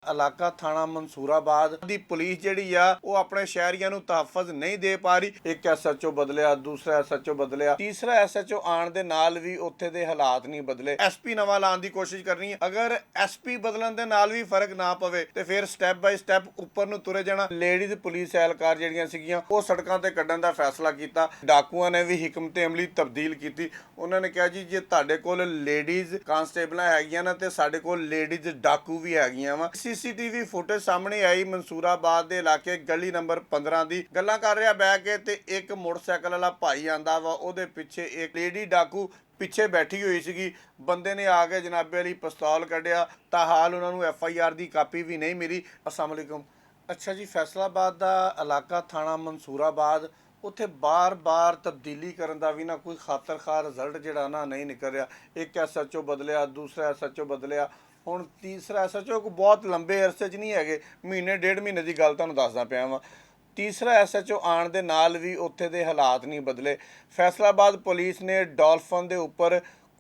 ਇਲਾਕਾ ਥਾਣਾ ਮਨਸੂਰਾਬਾਦ ਦੀ ਪੁਲਿਸ ਜਿਹੜੀ ਆ ਉਹ ਆਪਣੇ ਸ਼ਹਿਰੀਆਂ ਨੂੰ ਤਹਫਜ਼ ਨਹੀਂ ਦੇ ਪਾ ਰਹੀ। ਇੱਕ ਐਸਐਚਓ ਬਦਲਿਆ, ਦੂਸਰਾ ਐਸਐਚਓ ਬਦਲਿਆ, ਤੀਸਰਾ ਐਸਐਚਓ ਆਉਣ ਦੇ ਨਾਲ ਵੀ ਉੱਥੇ ਦੇ ਹਾਲਾਤ ਨਹੀਂ ਬਦਲੇ। ਐਸਪੀ ਨਵਾਂ ਲਾਉਣ ਦੀ ਕੋਸ਼ਿਸ਼ ਕਰਨੀ ਹੈ। ਅਗਰ ਐਸਪੀ ਬਦਲਣ ਦੇ ਨਾਲ ਵੀ ਫਰਕ ਨਾ ਪਵੇ ਤੇ ਫਿਰ ਸਟੈਪ ਬਾਈ ਸਟੈਪ ਉੱਪਰ ਨੂੰ ਤੁਰੇ ਜਾਣਾ। ਲੇਡੀਜ਼ ਪੁਲਿਸ ਐਹਲਕਾਰ ਜਿਹੜੀਆਂ ਸੀਗੀਆਂ ਉਹ ਸੜਕਾਂ ਤੇ ਕੱਢਣ ਦਾ ਫੈਸਲਾ ਕੀਤਾ। ਡਾਕੂਆਂ ਨੇ ਵੀ ਹਕਮਤ ਅਮਲੀ ਤਬਦੀਲ ਕੀਤੀ। ਉਹਨਾਂ ਨੇ ਕਿਹਾ ਜੀ ਜੇ ਤੁਹਾਡੇ ਕੋਲ ਲੇਡੀਜ਼ ਕਾਂਸਟੇਬਲਾਂ ਹੈਗੀਆਂ ਨਾ ਤੇ ਸਾਡੇ ਕੋਲ ਲੇਡੀਜ਼ ਡਾਕੂ ਵੀ ਹੈਗੀਆਂ ਵਾ। ਸੀਸੀਟੀਵੀ ਫੁਟੇਜ ਸਾਹਮਣੇ ਆਈ ਮਨਸੂਰਾਬਾਦ ਦੇ ਇਲਾਕੇ ਗਲੀ ਨੰਬਰ 15 ਦੀ। ਗੱਲਾਂ ਕਰ ਰਿਹਾ ਬਹਿ ਕੇ ਤੇ ਇੱਕ ਮੋਟਰਸਾਈਕਲ ਵਾਲਾ ਭਾਈ ਆਂਦਾ ਵਾ, ਉਹਦੇ ਪਿੱਛੇ ਇੱਕ ਲੇਡੀ ਡਾਕੂ ਪਿੱਛੇ ਬੈਠੀ ਹੋਈ ਸੀਗੀ। ਬੰਦੇ ਨੇ ਆ ਕੇ ਜਨਾਬੇ ਵਾਲੀ ਪਿਸਤੌਲ ਕੱਢਿਆ ਤਾਂ ਹਾਲ ਉਹਨਾਂ ਨੂੰ FIR ਦੀ ਕਾਪੀ ਵੀ ਨਹੀਂ ਮਿਲੀ। अस्सलाम वालेकुम। ਅੱਛਾ ਜੀ, ਫੈਸਲਾਬਾਦ ਦਾ ਇਲਾਕਾ ਥਾਣਾ ਮਨਸੂਰਾਬਾਦ, ਉੱਥੇ ਬਾਰ-ਬਾਰ ਤਬਦੀਲੀ ਕਰਨ ਦਾ ਵੀ ਨਾ ਕੋਈ ਖਾਤਰਖਾਰ ਰਿਜ਼ਲਟ ਜਿਹੜਾ ਨਾ ਨਹੀਂ ਨਿਕਲ ਰਿਹਾ। ਇੱਕ ਐਸਐਚਓ ਬਦਲਿਆ, ਦੂਸਰਾ ਐਸਐਚਓ ਬਦਲਿਆ, ਹੁਣ ਤੀਸਰਾ ਐਸਐਚਓ ਕੋਈ ਬਹੁਤ ਲੰਬੇ ਅਰਸੇ 'ਚ ਨਹੀਂ ਹੈਗੇ, ਮਹੀਨੇ ਡੇਢ ਮਹੀਨੇ ਦੀ ਗੱਲ ਤੁਹਾਨੂੰ ਦੱਸਦਾ ਪਿਆ ਵਾਂ। ਤੀਸਰਾ ਐਸਐਚਓ ਆਉਣ ਦੇ ਨਾਲ ਵੀ ਉੱਥੇ ਦੇ ਹਾਲਾਤ ਨਹੀਂ ਬਦਲੇ। ਫੈਸਲਾਬਾਦ ਪੁਲਿਸ ਨੇ ਡਾਲਫਨ ਦੇ ਉੱਪਰ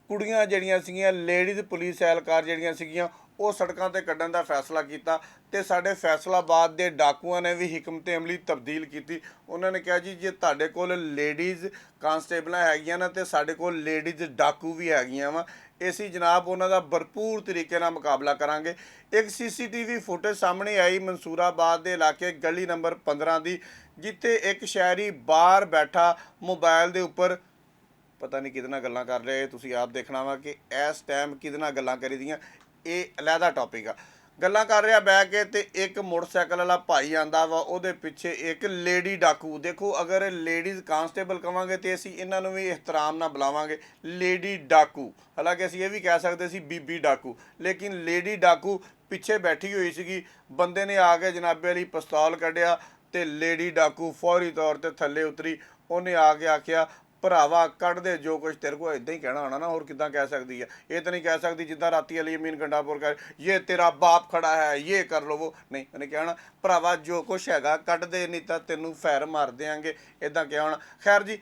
ਕੁੜੀਆਂ ਜਿਹੜੀਆਂ ਸੀਗੀਆਂ, ਲੇਡੀਜ਼ ਪੁਲਿਸ ਐਹਲਕਾਰ ਜਿਹੜੀਆਂ ਸੀਗੀਆਂ ਉਹ ਸੜਕਾਂ ਤੇ ਕੱਢਣ ਦਾ ਫੈਸਲਾ ਕੀਤਾ ਤੇ ਸਾਡੇ ਫੈਸਲਾਬਾਦ ਦੇ ਡਾਕੂਆਂ ਨੇ ਵੀ ਹਕਮਤ ਅਮਲੀ ਤਬਦੀਲ ਕੀਤੀ। ਉਹਨਾਂ ਨੇ ਕਿਹਾ ਜੀ ਜੇ ਤੁਹਾਡੇ ਕੋਲ ਲੇਡੀਜ਼ ਕਾਂਸਟੇਬਲਾਂ ਹੈਗੀਆਂ ਨਾ ਤੇ ਸਾਡੇ ਕੋਲ ਲੇਡੀਜ਼ ਡਾਕੂ ਵੀ ਹੈਗੀਆਂ ਵਾ। ਅਸੀਂ ਜਨਾਬ ਉਹਨਾਂ ਦਾ ਭਰਪੂਰ ਤਰੀਕੇ ਨਾਲ ਮੁਕਾਬਲਾ ਕਰਾਂਗੇ। ਇੱਕ CCTV ਫੁਟੇਜ ਸਾਹਮਣੇ ਆਈ ਮਨਸੂਰਾਬਾਦ ਦੇ ਇਲਾਕੇ ਗਲੀ ਨੰਬਰ 15 ਦੀ, ਜਿੱਥੇ ਇੱਕ ਸ਼ਹਿਰੀ ਬਾਹਰ ਬੈਠਾ ਮੋਬਾਈਲ ਦੇ ਉੱਪਰ ਪਤਾ ਨਹੀਂ ਕਿਹਦੇ ਨਾਲ ਗੱਲਾਂ ਕਰ ਰਹੇ। ਤੁਸੀਂ ਆਪ ਦੇਖਣਾ ਵਾ ਕਿ ਇਸ ਟਾਈਮ ਕਿਹਦੇ ਨਾਲ ਗੱਲਾਂ ਕਰੀਦੀਆਂ, ਇਹ ਅਲੱਗਾ ਟੌਪਿਕ ਆ। ਗੱਲਾਂ ਕਰ ਰਿਹਾ ਬਹਿ ਕੇ ਤੇ ਇੱਕ ਮੋਟਰਸਾਈਕਲ ਵਾਲਾ ਭਾਈ ਆਂਦਾ ਵਾ, ਉਹਦੇ ਪਿੱਛੇ ਇੱਕ ਲੇਡੀ ਡਾਕੂ। ਦੇਖੋ ਅਗਰ ਲੇਡੀਜ਼ ਕਾਂਸਟੇਬਲ ਕਵਾਂਗੇ ਤੇ ਅਸੀਂ ਇਹਨਾਂ ਨੂੰ ਵੀ ਇਹਤਰਾਮ ਨਾਲ ਬੁਲਾਵਾਂਗੇ, ਲੇਡੀ ਡਾਕੂ। ਹਾਲਾਂਕਿ ਅਸੀਂ ਇਹ ਵੀ ਕਹਿ ਸਕਦੇ ਸੀ ਬੀਬੀ ਡਾਕੂ, ਲੇਕਿਨ ਲੇਡੀ ਡਾਕੂ ਪਿੱਛੇ ਬੈਠੀ ਹੋਈ ਸੀਗੀ। ਬੰਦੇ ਨੇ ਆ ਕੇ ਜਨਾਬੇ ਵਾਲੀ ਪਿਸਤੌਲ ਕੱਢਿਆ ਤੇ ਲੇਡੀ ਡਾਕੂ ਫੌਰੀ ਤੌਰ ਤੇ ਥੱਲੇ ਉਤਰੀ। ਉਹਨੇ ਆ ਕੇ ਆਖਿਆ ਭਰਾਵਾ ਕੱਢ ਦੇ ਜੋ ਕੁਛ ਤੇਰੇ ਕੋਲ। ਇੱਦਾਂ ਹੀ ਕਹਿਣਾ ਹੋਣਾ ਨਾ, ਹੋਰ ਕਿੱਦਾਂ ਕਹਿ ਸਕਦੀ ਹੈ। ਇਹ ਤਾਂ ਨਹੀਂ ਕਹਿ ਸਕਦੀ ਜਿੱਦਾਂ ਰਾਤੀ ਅਲੀ ਅਮੀਨ ਗੰਡਾਪੁਰ ਕਰ ਇਹ ਤੇਰਾ ਬਾਪ ਖੜਾ ਹੈ ਇਹ ਕਰ ਲਵੋ, ਨਹੀਂ। ਉਹਨੇ ਕਹਿਣਾ ਭਰਾਵਾ ਜੋ ਕੁਛ ਹੈਗਾ ਕੱਢ ਦੇ, ਨਹੀਂ ਤਾਂ ਤੈਨੂੰ ਫੈਰ ਮਾਰ ਦਿਆਂਗੇ, ਇੱਦਾਂ ਕਿਹਾ ਹੋਣਾ। ਖੈਰ ਜੀ,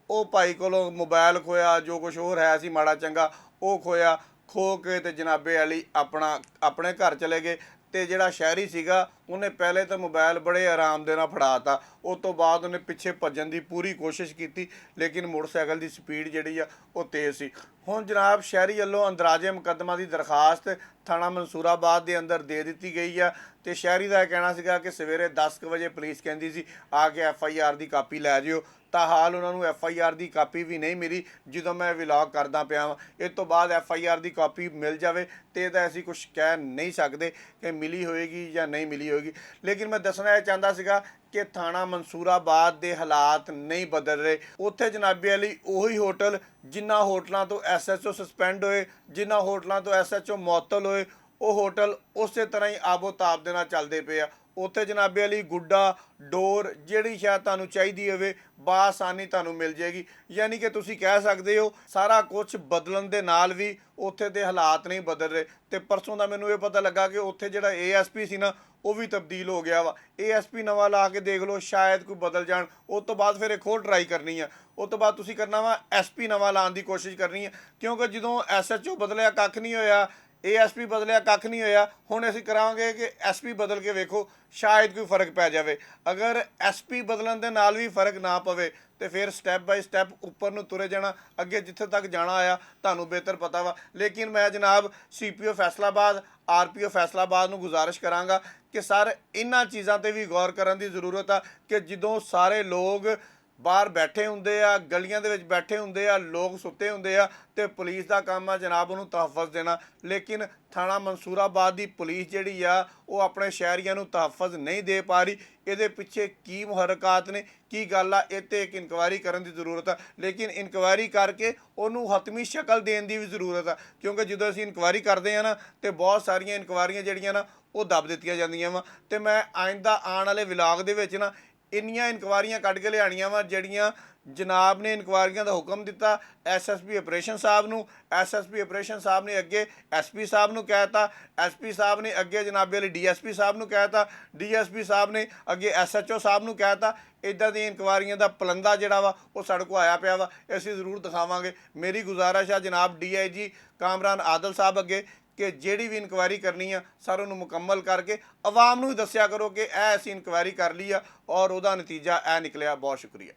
ਉਹ ਭਾਈ ਕੋਲੋਂ ਮੋਬਾਈਲ ਖੋਇਆ, ਜੋ ਕੁਛ ਹੋਰ ਹੈ ਸੀ ਮਾੜਾ ਚੰਗਾ ਉਹ ਖੋਇਆ। ਖੋ ਕੇ ਤੇ ਜਨਾਬੇ ਵਾਲੀ ਆਪਣੇ ਘਰ ਚਲੇ ਗਏ। ਤੇ ਜਿਹੜਾ ਸ਼ਹਿਰੀ ਸੀਗਾ ਉਹਨੇ ਪਹਿਲੇ ਤਾਂ ਮੋਬਾਈਲ ਬੜੇ ਆਰਾਮ ਦੇ ਨਾਲ ਫੜਾਤਾ। ਉਸ ਤੋਂ ਬਾਅਦ ਉਹਨੇ ਪਿੱਛੇ ਭੱਜਣ ਦੀ ਪੂਰੀ ਕੋਸ਼ਿਸ਼ ਕੀਤੀ, ਲੇਕਿਨ ਮੋਟਰਸਾਈਕਲ ਦੀ ਸਪੀਡ ਜਿਹੜੀ ਆ ਉਹ ਤੇਜ਼ ਸੀ। ਹੁਣ ਜਨਾਬ ਸ਼ਹਿਰੀ ਵੱਲੋਂ ਅੰਦਰਾਜੇ ਮੁਕੱਦਮਾ ਦੀ ਦਰਖਾਸਤ ਥਾਣਾ ਮਨਸੂਰਾਬਾਦ ਦੇ ਅੰਦਰ ਦੇ ਦਿੱਤੀ ਗਈ ਆ। ਤੇ ਸ਼ਹਿਰੀ ਦਾ ਇਹ ਕਹਿਣਾ ਸੀਗਾ ਕਿ ਸਵੇਰੇ 10 ਵਜੇ ਪੁਲਿਸ ਕਹਿੰਦੀ ਸੀ ਆ ਕੇ FIR ਦੀ ਕਾਪੀ ਲੈ ਜਿਓ, ਤਾਂ ਹਾਲ ਉਹਨਾਂ ਨੂੰ FIR ਦੀ ਕਾਪੀ ਵੀ ਨਹੀਂ ਮਿਲੀ। ਜਦੋਂ ਮੈਂ ਵਲੌਗ ਕਰਦਾ ਪਿਆ ਵਾਂ, ਇਸ ਤੋਂ ਬਾਅਦ FIR ਦੀ ਕਾਪੀ ਮਿਲ ਜਾਵੇ ਤੇ ਤਾਂ ਅਸੀਂ ਕੁਝ ਕਹਿ ਨਹੀਂ ਸਕਦੇ ਕਿ ਮਿਲੀ ਹੋਏਗੀ ਜਾਂ ਨਹੀਂ ਮਿਲੀ ਹੋਏਗੀ। ਲੇਕਿਨ ਮੈਂ ਦੱਸਣਾ ਇਹ ਚਾਹੁੰਦਾ ਸੀਗਾ ਕਿ ਥਾਣਾ ਮਨਸੂਰਾਬਾਦ ਦੇ ਹਾਲਾਤ ਨਹੀਂ ਬਦਲ ਰਹੇ। ਉੱਥੇ ਜਨਾਬੇ ਵਾਲੀ ਉਹੀ ਹੋਟਲ ਜਿਨ੍ਹਾਂ ਹੋਟਲਾਂ ਤੋਂ SHO ਸਸਪੈਂਡ ਹੋਏ, ਜਿਨ੍ਹਾਂ ਹੋਟਲਾਂ ਤੋਂ SHO ਮੁਅੱਤਲ ਹੋਏ, ਉਹ ਹੋਟਲ ਉਸੇ ਤਰ੍ਹਾਂ ਹੀ ਆਬੋ ਤਾਬ ਦੇ ਨਾਲ ਚੱਲਦੇ ਪਏ ਆ। ਉੱਥੇ ਜਨਾਬੇ ਵਾਲੀ ਗੁੱਡਾ ਡੋਰ ਜਿਹੜੀ ਸ਼ਾਇਦ ਤੁਹਾਨੂੰ ਚਾਹੀਦੀ ਹੋਵੇ ਬਾਸਾਨੀ ਤੁਹਾਨੂੰ ਮਿਲ ਜਾਏਗੀ। ਯਾਨੀ ਕਿ ਤੁਸੀਂ ਕਹਿ ਸਕਦੇ ਹੋ ਸਾਰਾ ਕੁਝ ਬਦਲਣ ਦੇ ਨਾਲ ਵੀ ਉੱਥੇ ਦੇ ਹਾਲਾਤ ਨਹੀਂ ਬਦਲ ਰਹੇ। ਤੇ ਪਰਸੋਂ ਦਾ ਮੈਨੂੰ ਇਹ ਪਤਾ ਲੱਗਾ ਕਿ ਉੱਥੇ ਜਿਹੜਾ ASP ਸੀ ਨਾ ਉਹ ਵੀ ਤਬਦੀਲ ਹੋ ਗਿਆ ਵਾ। ASP ਨਵਾਂ ਲਾ ਕੇ ਦੇਖ ਲਓ, ਸ਼ਾਇਦ ਕੋਈ ਬਦਲ ਜਾਣ। ਉਸ ਤੋਂ ਬਾਅਦ ਫਿਰ ਇੱਕ ਹੋਰ ਟਰਾਈ ਕਰਨੀ ਆ। ਉਸ ਤੋਂ ਬਾਅਦ ਤੁਸੀਂ ਕਰਨਾ ਵਾ SP ਨਵਾਂ ਲਾਉਣ ਦੀ ਕੋਸ਼ਿਸ਼ ਕਰਨੀ ਹੈ, ਕਿਉਂਕਿ ਜਦੋਂ SHO ਬਦਲਿਆ ਕੱਖ ਨਹੀਂ ਹੋਇਆ, ASP ਬਦਲਿਆ ਕੱਖ ਨਹੀਂ ਹੋਇਆ। ਹੁਣ ਅਸੀਂ ਕਰਾਂਗੇ ਕਿ SP ਬਦਲ ਕੇ ਵੇਖੋ, ਸ਼ਾਇਦ ਕੋਈ ਫਰਕ ਪੈ ਜਾਵੇ। ਅਗਰ SP ਬਦਲਣ ਦੇ ਨਾਲ ਵੀ ਫਰਕ ਨਾ ਪਵੇ ਤੇ ਫਿਰ ਸਟੈਪ ਬਾਈ ਸਟੈਪ ਉੱਪਰ ਨੂੰ ਤੁਰੇ ਜਾਣਾ। ਅੱਗੇ ਜਿੱਥੇ ਤੱਕ ਜਾਣਾ ਆਇਆ ਤੁਹਾਨੂੰ ਬਿਹਤਰ ਪਤਾ ਵਾ। ਲੇਕਿਨ ਮੈਂ ਜਨਾਬ CPO ਫੈਸਲਾਬਾਦ, RPO ਫੈਸਲਾਬਾਦ ਨੂੰ ਗੁਜ਼ਾਰਿਸ਼ ਕਰਾਂਗਾ ਕਿ ਸਰ ਇਹਨਾਂ ਚੀਜ਼ਾਂ 'ਤੇ ਵੀ ਗੌਰ ਕਰਨ ਦੀ ਜ਼ਰੂਰਤ ਆ ਕਿ ਜਦੋਂ ਸਾਰੇ ਲੋਕ ਬਾਹਰ ਬੈਠੇ ਹੁੰਦੇ ਆ, ਗਲੀਆਂ ਦੇ ਵਿੱਚ ਬੈਠੇ ਹੁੰਦੇ ਆ, ਲੋਕ ਸੁੱਤੇ ਹੁੰਦੇ ਆ ਤੇ ਪੁਲਿਸ ਦਾ ਕੰਮ ਆ ਜਨਾਬ ਉਹਨੂੰ ਤਹਫਜ਼ ਦੇਣਾ। ਲੇਕਿਨ ਥਾਣਾ ਮਨਸੂਰਾਬਾਦ ਦੀ ਪੁਲਿਸ ਜਿਹੜੀ ਆ ਉਹ ਆਪਣੇ ਸ਼ਹਿਰੀਆਂ ਨੂੰ ਤਹਫਜ਼ ਨਹੀਂ ਦੇ ਪਾ ਰਹੀ। ਇਹਦੇ ਪਿੱਛੇ ਕੀ ਮੁਹਰਕਾਤ ਨੇ, ਕੀ ਗੱਲ ਆ, ਇਹ 'ਤੇ ਇੱਕ ਇਨਕੁਆਇਰੀ ਕਰਨ ਦੀ ਜ਼ਰੂਰਤ ਆ। ਲੇਕਿਨ ਇਨਕੁਆਇਰੀ ਕਰਕੇ ਉਹਨੂੰ ਹਤਮੀ ਸ਼ਕਲ ਦੇਣ ਦੀ ਵੀ ਜ਼ਰੂਰਤ ਆ, ਕਿਉਂਕਿ ਜਦੋਂ ਅਸੀਂ ਇਨਕੁਆਇਰੀ ਕਰਦੇ ਆ ਨਾ ਤੇ ਬਹੁਤ ਸਾਰੀਆਂ ਇਨਕੁਆਇਰੀਆਂ ਜਿਹੜੀਆਂ ਨਾ ਉਹ ਦੱਬ ਦਿੱਤੀਆਂ ਜਾਂਦੀਆਂ ਵਾ। ਤੇ ਮੈਂ ਆਇੰਦਾ ਆਉਣ ਵਾਲੇ ਵਲੌਗ ਦੇ ਵਿੱਚ ਨਾ ਇੰਨੀਆਂ ਇਨਕੁਆਇਰੀਆਂ ਕੱਢ ਕੇ ਲਿਆਉਣੀਆਂ ਵਾ ਜਿਹੜੀਆਂ ਜਨਾਬ ਨੇ ਇਨਕੁਆਇਰੀਆਂ ਦਾ ਹੁਕਮ ਦਿੱਤਾ SSP ਆਪਰੇਸ਼ਨ ਸਾਹਿਬ ਨੂੰ। SSP ਆਪਰੇਸ਼ਨ ਸਾਹਿਬ ਨੇ ਅੱਗੇ SP ਸਾਹਿਬ ਨੂੰ ਕਹਿ ਤਾ, SP ਸਾਹਿਬ ਨੇ ਅੱਗੇ ਜਨਾਬੇ ਵਾਲੀ DSP ਸਾਹਿਬ ਨੂੰ ਕਹਿ ਤਾ, DSP ਸਾਹਿਬ ਨੇ ਅੱਗੇ SHO ਸਾਹਿਬ ਨੂੰ ਕਹਿ ਤਾ। ਇੱਦਾਂ ਦੀਆਂ ਇਨਕੁਆਇਰੀਆਂ ਦਾ ਪਲੰਦਾ ਜਿਹੜਾ ਵਾ ਉਹ ਸਾਡੇ ਕੋਲ ਆਇਆ ਪਿਆ ਵਾ, ਅਸੀਂ ਜ਼ਰੂਰ ਦਿਖਾਵਾਂਗੇ। ਮੇਰੀ ਗੁਜ਼ਾਰਿਸ਼ ਆ ਜਨਾਬ DIG ਕਾਮਰਾਨ ਆਦਲ ਸਾਹਿਬ ਅੱਗੇ ਕਿ ਜਿਹੜੀ ਵੀ ਇਨਕੁਆਇਰੀ ਕਰਨੀ ਆ ਸਰ ਉਹਨੂੰ ਮੁਕੰਮਲ ਕਰਕੇ ਆਵਾਮ ਨੂੰ ਵੀ ਦੱਸਿਆ ਕਰੋ ਕਿ ਇਹ ਅਸੀਂ ਇਨਕੁਆਇਰੀ ਕਰ ਲਈ ਆ ਔਰ ਉਹਦਾ ਨਤੀਜਾ ਇਹ ਨਿਕਲਿਆ। ਬਹੁਤ ਸ਼ੁਕਰੀਆ।